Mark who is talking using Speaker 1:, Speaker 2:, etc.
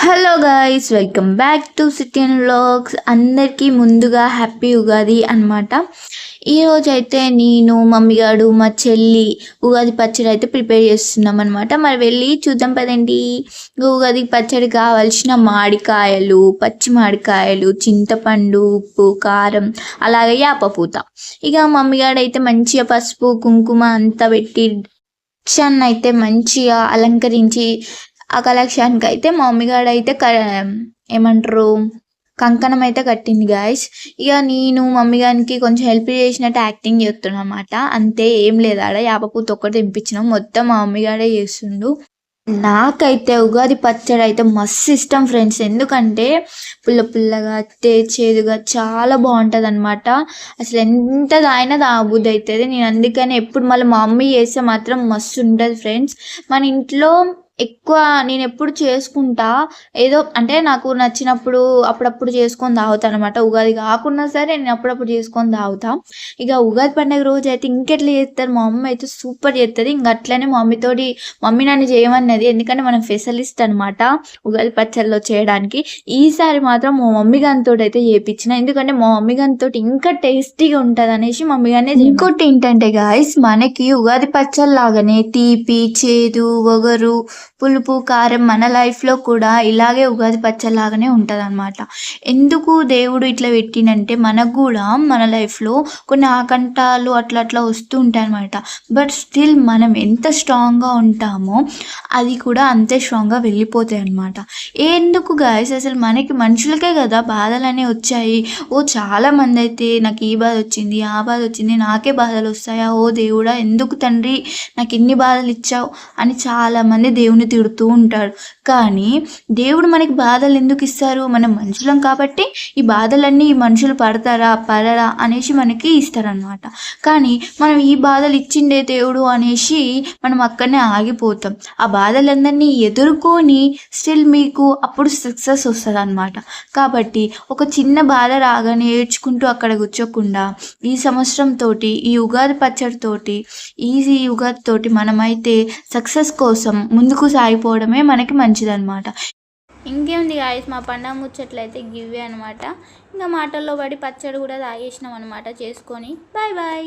Speaker 1: Hello guys, welcome back to సిటియన్ vlogs. అందరికీ ముందుగా హ్యాపీ ఉగాది అనమాట. ఈరోజు అయితే నేను మమ్మీగాడు మా చెల్లి ఉగాది పచ్చడి అయితే ప్రిపేర్ చేస్తున్నాం అనమాట. మరి వెళ్ళి చూద్దాం పదండి. ఉగాది పచ్చడి కావాల్సిన మామిడికాయలు, పచ్చి మామిడికాయలు, చింతపండు, ఉప్పు, కారం, అలాగే యాపపూత. ఇక మమ్మీగాడు అయితే మంచిగా పసుపు కుంకుమ అంతా పెట్టి అయితే మంచిగా అలంకరించి ఆ కలెక్షన్కి అయితే మా మమ్మీగాడు అయితే ఏమంటారు కంకణం అయితే కట్టింది గాయస్. ఇక నేను మమ్మీగారికి కొంచెం హెల్ప్ చేసినట్టు యాక్టింగ్ చేస్తున్నాను అనమాట. అంతే, ఏం లేదు. ఆడ యాపపూత ఒక్కటి తెంపించినాం, మొత్తం మా మమ్మీగాడే చేస్తుండు. నాకైతే ఉగాది పచ్చడి అయితే మస్తు ఇష్టం ఫ్రెండ్స్. ఎందుకంటే పుల్ల పుల్లగా చేదుగా చాలా బాగుంటుంది అనమాట. అసలు ఎంత తాగినా తాగబుద్ధి అవుతుంది. నేను అందుకని ఎప్పుడు మళ్ళీ మా మమ్మీ చేస్తే మాత్రం మస్తు ఉంటుంది ఫ్రెండ్స్. మన ఇంట్లో ఎక్కువ నేను ఎప్పుడు చేసుకుంటా, ఏదో అంటే నాకు నచ్చినప్పుడు అప్పుడప్పుడు చేసుకొని తాగుతాను అనమాట. ఉగాది కాకున్నా సరే నేను అప్పుడప్పుడు చేసుకొని తాగుతా. ఇక ఉగాది పండుగ రోజు అయితే ఇంకెట్లా చేస్తారు, మా మమ్మీ అయితే సూపర్ చేస్తుంది. ఇంక అట్లనే మా మమ్మీతోటి మమ్మీ నన్ను చేయమన్నది, ఎందుకంటే మనం స్పెషలిస్ట్ అనమాట ఉగాది పచ్చడిలో చేయడానికి. ఈసారి మాత్రం మా మమ్మీ గారితో అయితే చేయించిన, ఎందుకంటే మా మమ్మీ గారితో ఇంకా టేస్టీగా ఉంటుంది అనేసి మమ్మీ గారినే. ఇంకోటి ఏంటంటే గాయస్, మనకి ఉగాది పచ్చడి లాగానే తీపి, చేదు, ఒగరు, పులుపు, కారం మన లైఫ్లో కూడా ఇలాగే ఉగాది పచ్చలాగానే ఉంటుంది అనమాట. ఎందుకు దేవుడు ఇట్లా పెట్టినంటే మనకు కూడా మన లైఫ్లో కొన్ని ఆకంఠాలు అట్లా అట్లా వస్తూ ఉంటాయి అనమాట. బట్ స్టిల్ మనం ఎంత స్ట్రాంగ్గా ఉంటామో అది కూడా అంతే స్ట్రాంగ్గా వెళ్ళిపోతాయి అనమాట. ఎందుకు గాయస్, అసలు మనకి మనుషులకే కదా బాధలు అనేవి వచ్చాయి. చాలామంది అయితే నాకు ఈ బాధ వచ్చింది, ఆ బాధ వచ్చింది, నాకే బాధలు వస్తాయా, ఓ దేవుడా ఎందుకు తండ్రి నాకు ఇన్ని బాధలు ఇచ్చావు అని చాలామంది దేవుని తిడుతూ ఉంటాడు. కానీ దేవుడు మనకి బాధలు ఎందుకు ఇస్తారు, మనం మనుషులం కాబట్టి ఈ బాధలన్నీ ఈ మనుషులు పడరా అనేసి మనకి ఇస్తారనమాట. కానీ మనం ఈ బాధలు ఇచ్చిండే దేవుడు అనేసి మనం అక్కడనే ఆగిపోతాం. ఆ బాధలందరినీ ఎదుర్కొని స్టిల్ మీకు అప్పుడు సక్సెస్ వస్తుంది అనమాట. కాబట్టి ఒక చిన్న బాధ రాగానే ఏడ్చుకుంటూ అక్కడ కూర్చోకుండా ఈ సంవత్సరంతో ఈ ఉగాది పచ్చడితోటి ఈ ఉగాదితోటి మనమైతే సక్సెస్ కోసం ముందుకు సాగిపోవడమే మనకి మంచిదన్నమాట. ఇంకేముంది గాయస్, మా పండగ ముచ్చట్లయితే గివ్వే అనమాట. ఇంకా మాటల్లో పడి పచ్చడి కూడా తాగేసినాం అనమాట చేసుకొని. Bye bye.